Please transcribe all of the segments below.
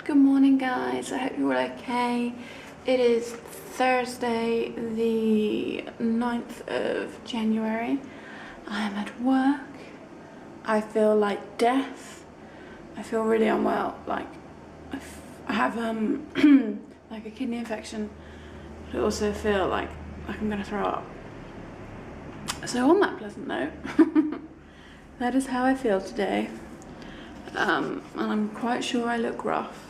Good morning guys, I hope you're all okay. It is Thursday the 9th of January. I am at work. I feel like death. I feel really unwell, like I have like a kidney infection, but I also feel like I'm gonna throw up. So on that pleasant note, that is how I feel today. And I'm quite sure I look rough.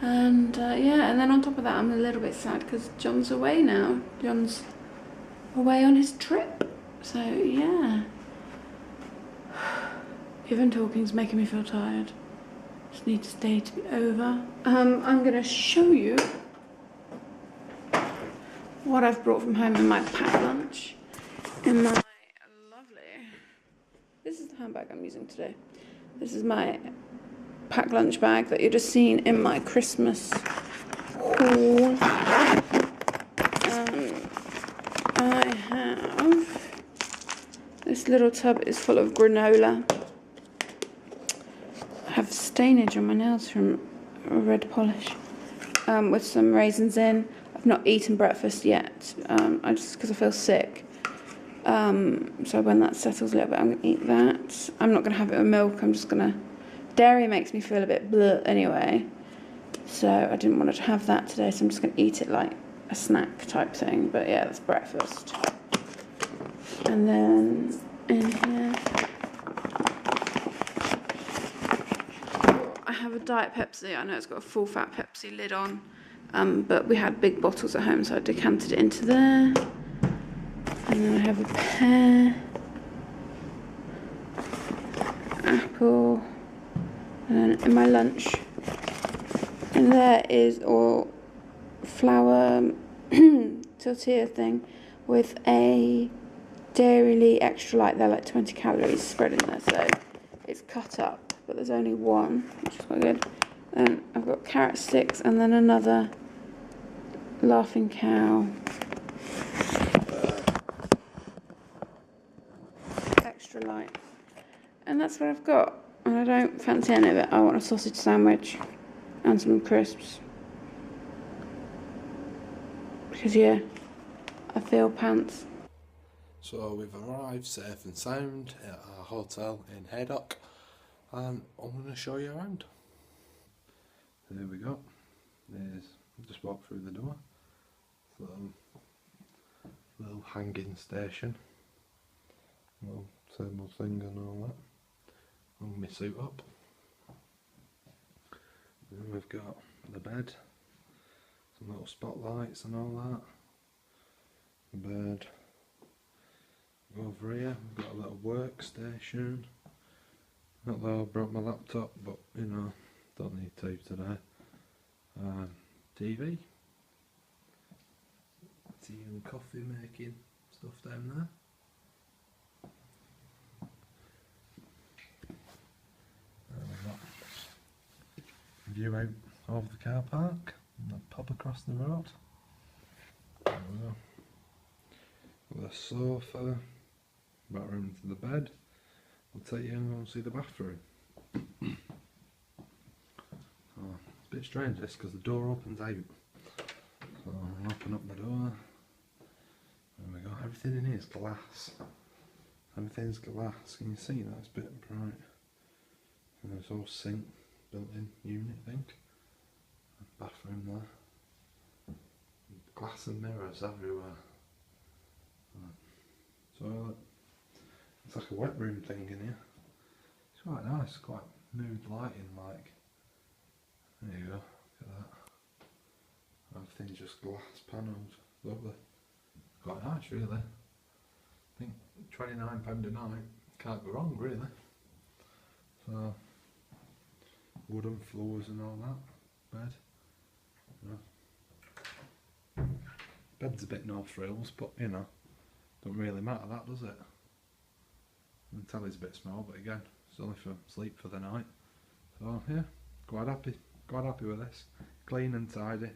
And yeah, and then on top of that, I'm a little bit sad because John's away now. John's away on his trip. So yeah. Even talking's making me feel tired. Just need this day to be over. I'm gonna show you what I've brought from home in my packed lunch. In my lovely, this is the handbag I'm using today. This is my packed lunch bag that you've just seen in my Christmas haul. I have this little tub is full of granola. I have stainage on my nails from a red polish with some raisins in. I've not eaten breakfast yet, because I feel sick. So when that settles a little bit, I'm going to eat that. I'm not going to have it with milk. I'm just going to... Dairy makes me feel a bit bleh anyway. So I didn't want to have that today, so I'm just going to eat it like a snack type thing. But yeah, that's breakfast. And then in here, I have a Diet Pepsi. I know it's got a full fat Pepsi lid on. But we had big bottles at home, so I decanted it into there. And then I have a pear, apple, and then in my lunch, and there is all flour tortilla thing with a Dairy extra light. They're like 20 calories spread in there, so it's cut up, but there's only one, which is quite good. And I've got carrot sticks, and then another Laughing Cow extra light, and that's what I've got. And I don't fancy any of it. I want a sausage sandwich and some crisps because yeah, I feel pants. So we've arrived safe and sound at our hotel in Haydock, and I'm going to show you around. There we go. There's just walk through the door. So little hanging station, little thermal thing and all that. Hung my suit up. Then we've got the bed, some little spotlights and all that. The bed. Over here we've got a little workstation. Not that I brought my laptop, but you know, don't need to today. TV. Tea and coffee making stuff down there. View out of the car park and the pub across the road. There we go. With a sofa, back room to the bed. I'll take you and go and see the bathroom. It's a bit strange this because the door opens out. So I'll open up the door. There we go. Everything in here is glass. Everything's glass. Can you see that? It's a bit bright. And there's all sink. Built-in unit, I think. Bathroom there. Glass and mirrors everywhere. Toilet. It's like a wet room thing in here. It's quite nice, quite mood lighting like. There you go, look at that. Everything's just glass panels. Lovely. Quite nice really. I think £29 a night. Can't go wrong really. So wooden floors and all that. Bed. Yeah. Bed's a bit no frills, but you know, don't really matter that, does it? The telly's a bit small, but again, it's only for sleep for the night. So yeah, quite happy with this. Clean and tidy,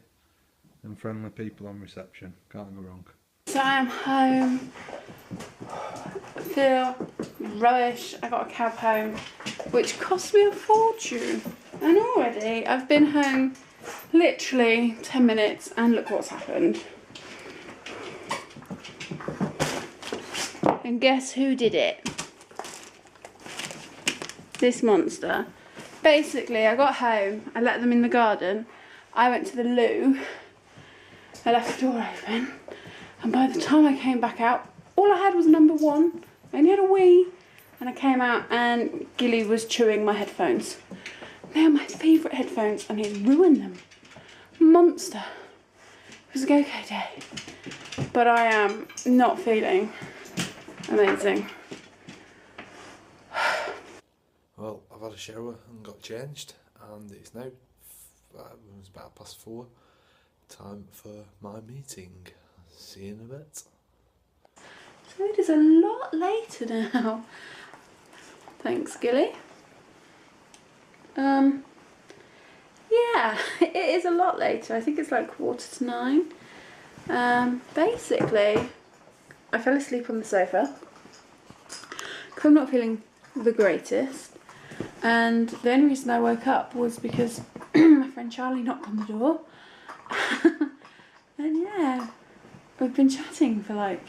and friendly people on reception. Can't go wrong. So I'm home. I feel rubbish. I got a cab home, which cost me a fortune. And already I've been home literally 10 minutes and look what's happened. And guess who did it? This monster. Basically, I got home, I let them in the garden, I went to the loo, I left the door open, and by the time I came back out, all I had was number 1. I only had a wee, and I came out and Gilly was chewing my headphones. They are my favourite headphones and he's ruined them. Monster. It was a go-go day. But I am not feeling amazing. Well, I've had a shower and got changed, and it's now it's about 4:30. Time for my meeting. See you in a bit. So it is a lot later now. Thanks, Gilly. Yeah, it is a lot later. I think it's like 9:15. Basically, I fell asleep on the sofa because I'm not feeling the greatest. And the only reason I woke up was because my friend Charlie knocked on the door. And yeah, we've been chatting for like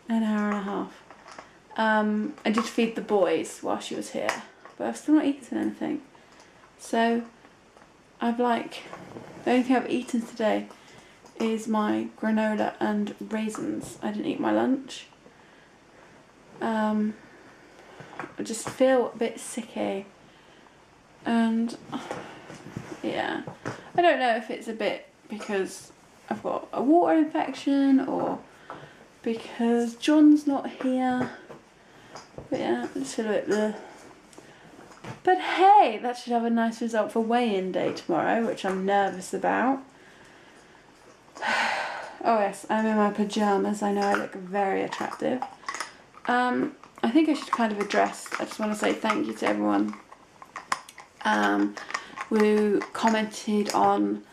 an hour and a half. I did feed the boys while she was here, but I've still not eaten anything. So the only thing I've eaten today is my granola and raisins. I didn't eat my lunch. I just feel a bit sicky, and yeah, I don't know if it's a bit because I've got a water infection or because John's not here, but yeah, I just feel a bit bleh. But hey, that should have a nice result for weigh-in day tomorrow, which I'm nervous about. Oh yes, I'm in my pyjamas. I know I look very attractive. I think I should kind of address, I just want to say thank you to everyone who commented on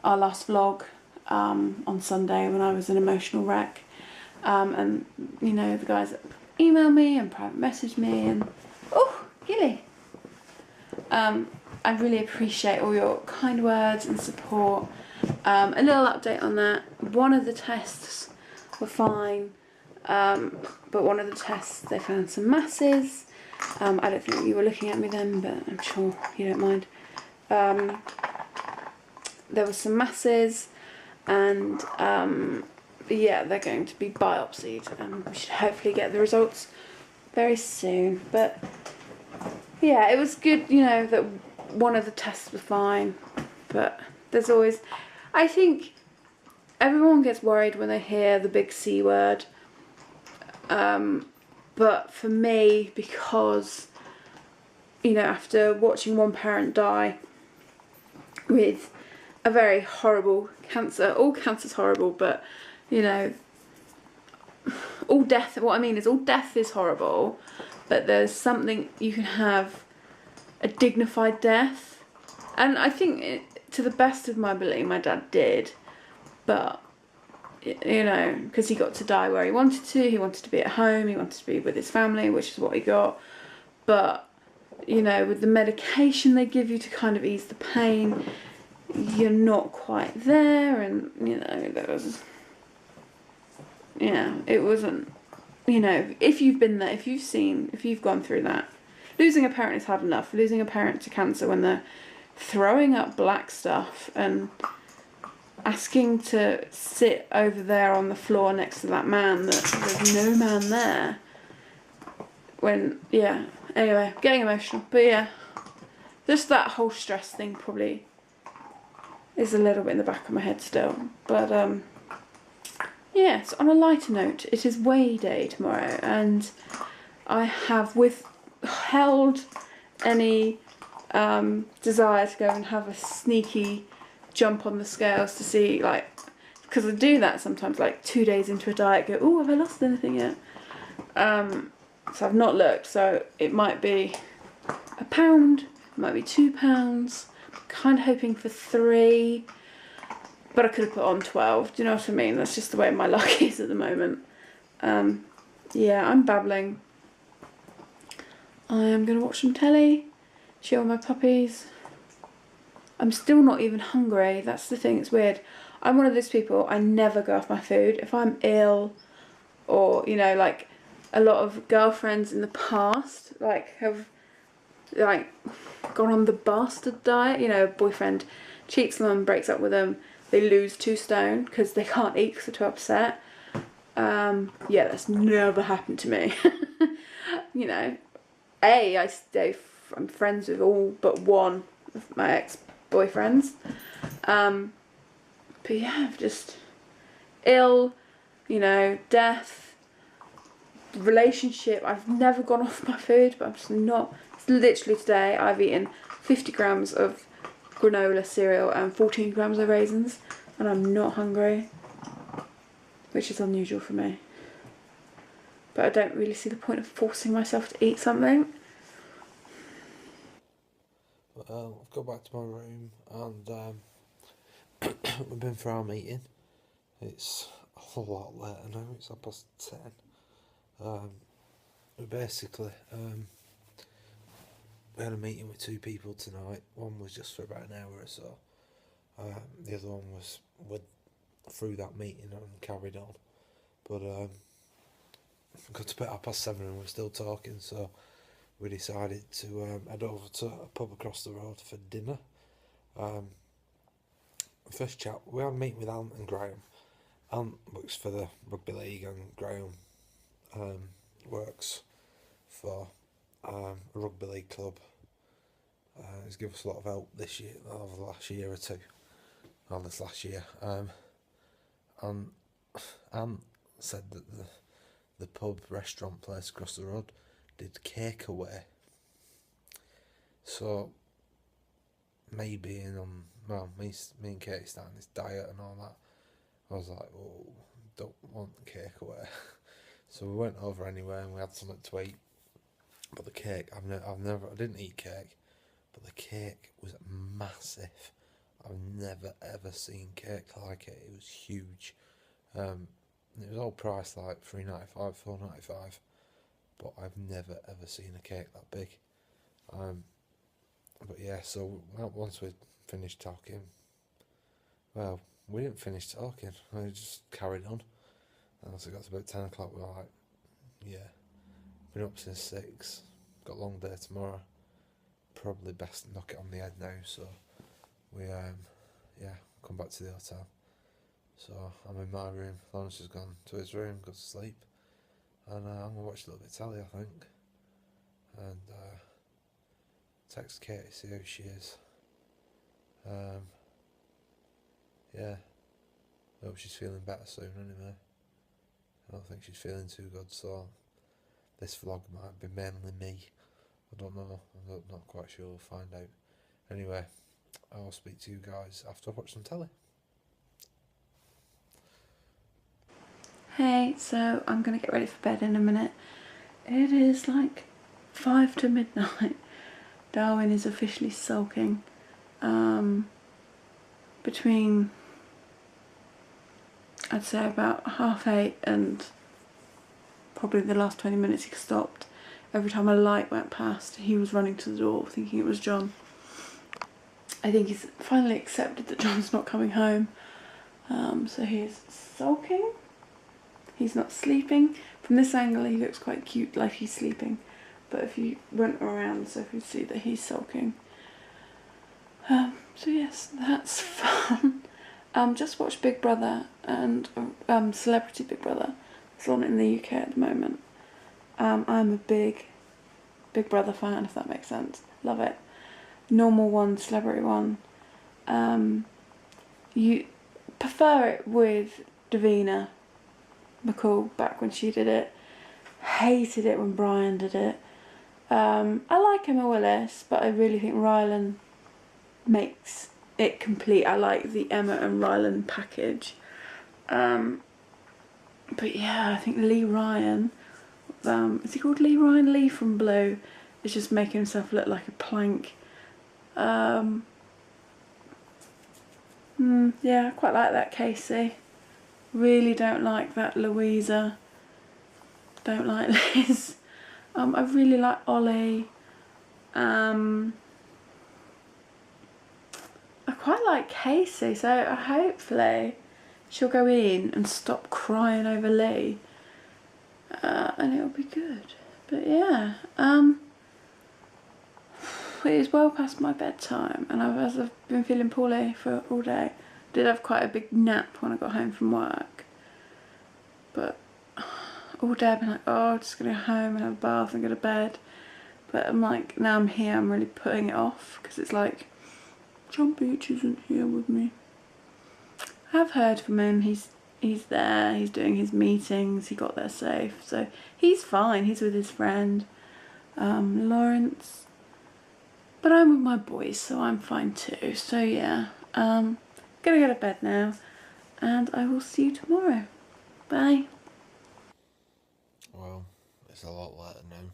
our last vlog on Sunday when I was an emotional wreck. And, you know, the guys that emailed me and private messaged me and... Oh, Gilly! I really appreciate all your kind words and support. A little update on that. One of the tests were fine. But one of the tests they found some masses. I don't think you were looking at me then, but I'm sure you don't mind. There were some masses, and yeah, they're going to be biopsied, and we should hopefully get the results very soon. But yeah, it was good, you know, that one of the tests was fine, but there's always, I think everyone gets worried when they hear the big C word. But for me, because, you know, after watching one parent die with a very horrible cancer, all cancer's horrible, but, you know, all death, what I mean is all death is horrible, but there's something, you can have a dignified death. And I think, to the best of my belief, my dad did, but... you know, because he got to die where he wanted to be at home, he wanted to be with his family, which is what he got. But, you know, with the medication they give you to kind of ease the pain, you're not quite there, and, you know, there was, yeah, it wasn't, you know, if you've been there, if you've gone through that, losing a parent is hard enough. Losing a parent to cancer when they're throwing up black stuff and asking to sit over there on the floor next to that man that there's no man there. When, yeah, anyway, getting emotional. But yeah, just that whole stress thing probably is a little bit in the back of my head still. But yes, on a lighter note, it is weigh day tomorrow, and I have withheld any desire to go and have a sneaky jump on the scales to see, like, because I do that sometimes, like 2 days into a diet, go, oh, have I lost anything yet? So I've not looked, so it might be a pound, it might be 2 pounds, I'm kind of hoping for 3, but I could have put on 12, do you know what I mean? That's just the way my luck is at the moment. Yeah, I'm babbling. I am going to watch some telly, chill with my puppies. I'm still not even hungry. That's the thing, it's weird. I'm one of those people, I never go off my food. If I'm ill, or, you know, like a lot of girlfriends in the past, like, have, like, gone on the bastard diet. You know, a boyfriend cheats them, breaks up with them, they lose 2 stone because they can't eat because they're too upset. Yeah, that's never happened to me. You know, I'm friends with all but one of my ex-boyfriends. But yeah, I've just ill, you know, death, relationship. I've never gone off my food, but I'm just not. It's literally today I've eaten 50 grams of granola cereal and 14 grams of raisins, and I'm not hungry, which is unusual for me. But I don't really see the point of forcing myself to eat something. I've got back to my room and we've been for our meeting. It's a lot later now, it's 10:30. We basically, we had a meeting with 2 people tonight. One was just for about an hour or so. The other one was through that meeting and carried on. But got to bed at 7:30 and we're still talking, so we decided to head over to a pub across the road for dinner. First chat, we had a meeting with Ant and Graham. Ant works for the rugby league and Graham works for a rugby league club. He's given us a lot of help this year, over the last year or two, or this last year. And Ant said that the pub restaurant place across the road did cake away. So maybe me and Katy starting this diet and all that. I was like, oh, don't want cake away. So we went over anyway and we had something to eat. But the cake, I didn't eat cake, but the cake was massive. I've never ever seen cake like it. It was huge. It was all priced like $3.95, $4.95, but I've never ever seen a cake that big. But yeah, so once we finished talking, well, we didn't finish talking. We just carried on. And as it got to about 10 o'clock, we were like, yeah, been up since 6. Got a long day tomorrow. Probably best to knock it on the head now. So we come back to the hotel. So I'm in my room. Lawrence has gone to his room, got to sleep, and I'm gonna watch a little bit of telly, I think, and text Katy, see how she is. Yeah, I hope she's feeling better soon. Anyway, I don't think she's feeling too good, so this vlog might be mainly me. I don't know. I'm not quite sure. We'll find out. Anyway, I'll speak to you guys after I watch some telly. Hey, so I'm gonna get ready for bed in a minute. It is like 5 to midnight. Darwin is officially sulking. Between, I'd say, about 8:30 and probably the last 20 minutes he stopped. Every time a light went past, he was running to the door thinking it was John. I think he's finally accepted that John's not coming home. So he's sulking. He's not sleeping. From this angle he looks quite cute, like he's sleeping. But if you went around so you'd see that he's sulking. So yes, that's fun. Just watched Big Brother and Celebrity Big Brother. It's on in the UK at the moment. I'm a big Brother fan, if that makes sense. Love it. Normal one, celebrity one. You prefer it with Davina McCall back when she did it. Hated it when Brian did it. I like Emma Willis, but I really think Rylan makes it complete. I like the Emma and Rylan package. But yeah, I think Lee Ryan, is he called Lee Ryan? Lee from Blue is just making himself look like a plank. Yeah, I quite like that Casey. Really don't like that Louisa. Don't like Liz. I really like Ollie. quite like Casey, so hopefully she'll go in and stop crying over Lee, and it'll be good. But yeah, it is well past my bedtime, and as I've been feeling poorly for all day. I did have quite a big nap when I got home from work, but all day I've been like, oh, I'm just gonna go home and have a bath and go to bed. But I'm like, now I'm here, I'm really putting it off, because it's like, John Beach isn't here with me. I've heard from him, he's there, he's doing his meetings, he got there safe, so he's fine, he's with his friend, Lawrence. But I'm with my boys, so I'm fine too. So yeah, gonna go to bed now, and I will see you tomorrow. Bye. Well, it's a lot later now.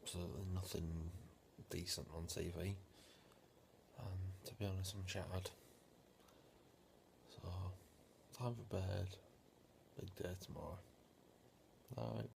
Absolutely nothing decent on TV. And to be honest, I'm shattered. So, time for bed. Big day tomorrow. Alright.